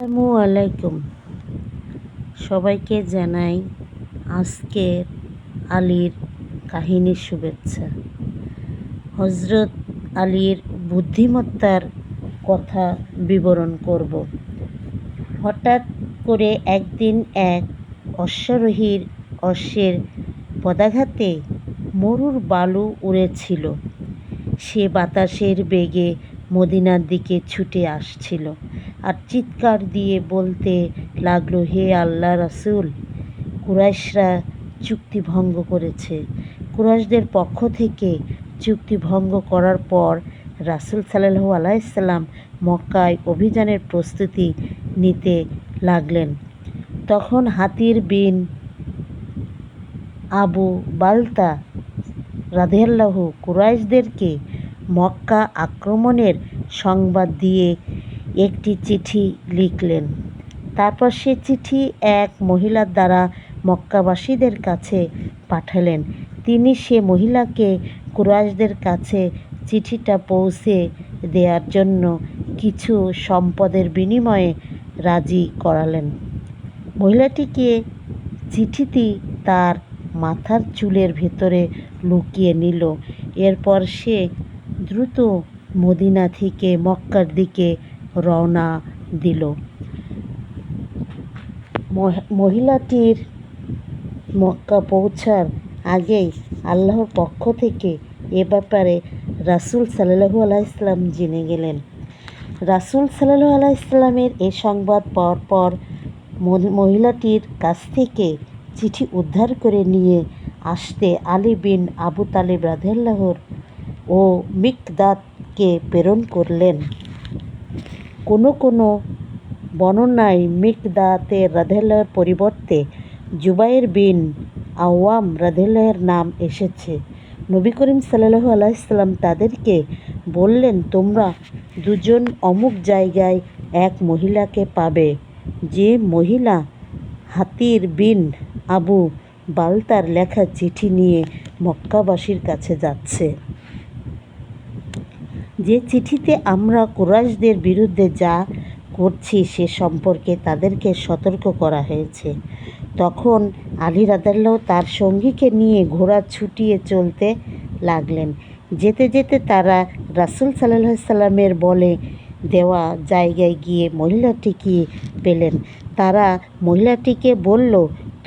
আসসালামু আলাইকুম। সবাইকে জানাই আজকের আলীর কাহিনীর শুভেচ্ছা। হজরত আলীর বুদ্ধিমত্তার কথা বিবরণ করব। হঠাৎ করে একদিন এক অশ্বারোহীর অশ্বের পদাঘাতে মরুর বালু উড়েছিল। সে বাতাসের বেগে মদিনার দিকে ছুটে আসছিল আর চিৎকার দিয়ে বলতে লাগলো, হে আল্লাহ রাসূল, কুরাইশরা চুক্তি ভঙ্গ করেছে। কুরাইশদের পক্ষ থেকে চুক্তি ভঙ্গ করার পর রাসূল সাল্লাল্লাহু আলাইহি সাল্লাম মক্কায় অভিযানের প্রস্তুতি নিতে লাগলেন। তখন হাতির বিন আবু বালতা রাদিয়াল্লাহু কুরাইশদেরকে মক্কা আক্রমণের সংবাদ দিয়ে একটি চিঠি লিখলেন। তারপর সে চিঠি এক মহিলার দ্বারা মক্কাবাসীদের কাছে পাঠালেন। তিনি সে মহিলাকে কুরাইশদের কাছে চিঠিটা পৌঁছে দেওয়ার জন্য কিছু সম্পদের বিনিময়ে রাজি করালেন। মহিলাটিকে চিঠিটি তার মাথার চুলের ভেতরে লুকিয়ে নিল। এরপর সে দ্রুত মদিনা থেকে মক্কার দিকে রওনা দিল। মহিলাটির মক্কা পৌঁছার আগেই আল্লাহর পক্ষ থেকে এ ব্যাপারে রাসূল সাল্লাল্লাহু আলাইহি সাল্লাম জেনে গেলেন। রাসূল সাল্লাল্লাহু আলাইহি সাল্লামের এ সংবাদ পাওয়ার পর মহিলাটির কাছ থেকে চিঠি উদ্ধার করে নিয়ে আসতে আলী বিন আবু তালেব রাদিয়াল্লাহু ও মিকদাদকে প্রেরণ করলেন। কোনো বর্ণনায় মিকদাদের রাদিয়াল্লাহুর পরিবর্তে জুবাইর বিন আওয়াম রাদিয়াল্লাহুর নাম এসেছে। নবী করিম সাল্লাল্লাহু আলাইহি সাল্লাম তাদেরকে বললেন, তোমরা দুজন অমুক জায়গায় এক মহিলাকে পাবে, যে মহিলা হাতির বিন আবু বালতার লেখা চিঠি নিয়ে মক্কাবাসীর কাছে যাচ্ছে। যে চিঠিতে আমরা কুরাইশদের বিরুদ্ধে যা করছি সে সম্পর্কে তাদেরকে সতর্ক করা হয়েছে। তখন আলী রাদিয়াল্লাহু তার সঙ্গীকে নিয়ে ঘোড়া ছুটিয়ে চলতে লাগলেন। যেতে যেতে তারা রাসূল সাল্লাল্লাহু আলাইহি সাল্লামের বলে দেওয়া জায়গায় গিয়ে মহিলাটিকে পেলেন। তারা মহিলাটিকে বলল,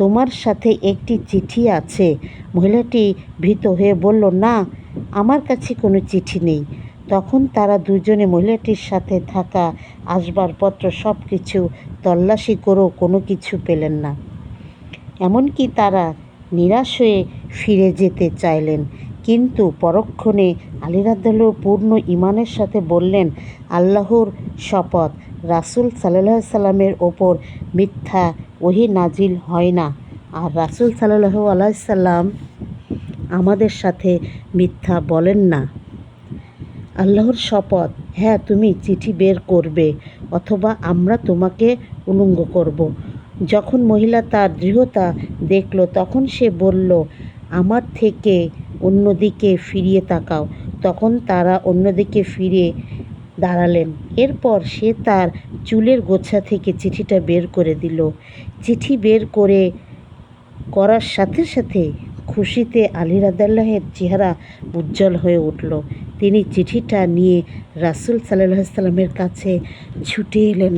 তোমার সাথে একটি চিঠি আছে। মহিলাটি ভীত হয়ে বলল, না, আমার কাছে কোনো চিঠি নেই। তখন তারা দুজনে মহিলাটির সাথে থাকা আসবাবপত্র সব কিছু তল্লাশি করেও কোনো কিছু পেলেন না। এমনকি তারা নিরাশ হয়ে ফিরে যেতে চাইলেন, কিন্তু পরক্ষণে আলী রাদিয়াল্লাহু পূর্ণ ঈমানের সাথে বললেন, আল্লাহর শপথ, রাসূল সাল্লাল্লাহু আলাইহি সাল্লামের ওপর মিথ্যা ওহী নাজিল হয় না, আর রাসূল সাল্লাল্লাহু আলাইহি সাল্লাম আমাদের সাথে মিথ্যা বলেন না। আল্লাহর শপথ, হ্যাঁ, তুমি চিঠি বের করবে অথবা আমরা তোমাকে উলঙ্গ করব। যখন মহিলা তার দৃঢ়তা দেখল তখন সে বলল, আমার থেকে অন্যদিকে ফিরিয়ে তাকাও। তখন তারা অন্যদিকে ফিরে দাঁড়ালেন। এরপর সে তার চুলের গোছা থেকে চিঠিটা বের করে দিল। চিঠি বের করার সাথে সাথে খুশিতে আলী রাদিয়াল্লাহুর চেহারা উজ্জ্বল হয়ে উঠল। তিনি চিঠিটা নিয়ে রাসূল সাল্লাল্লাহু আলাইহি সাল্লামের কাছে ছুটে এলেন।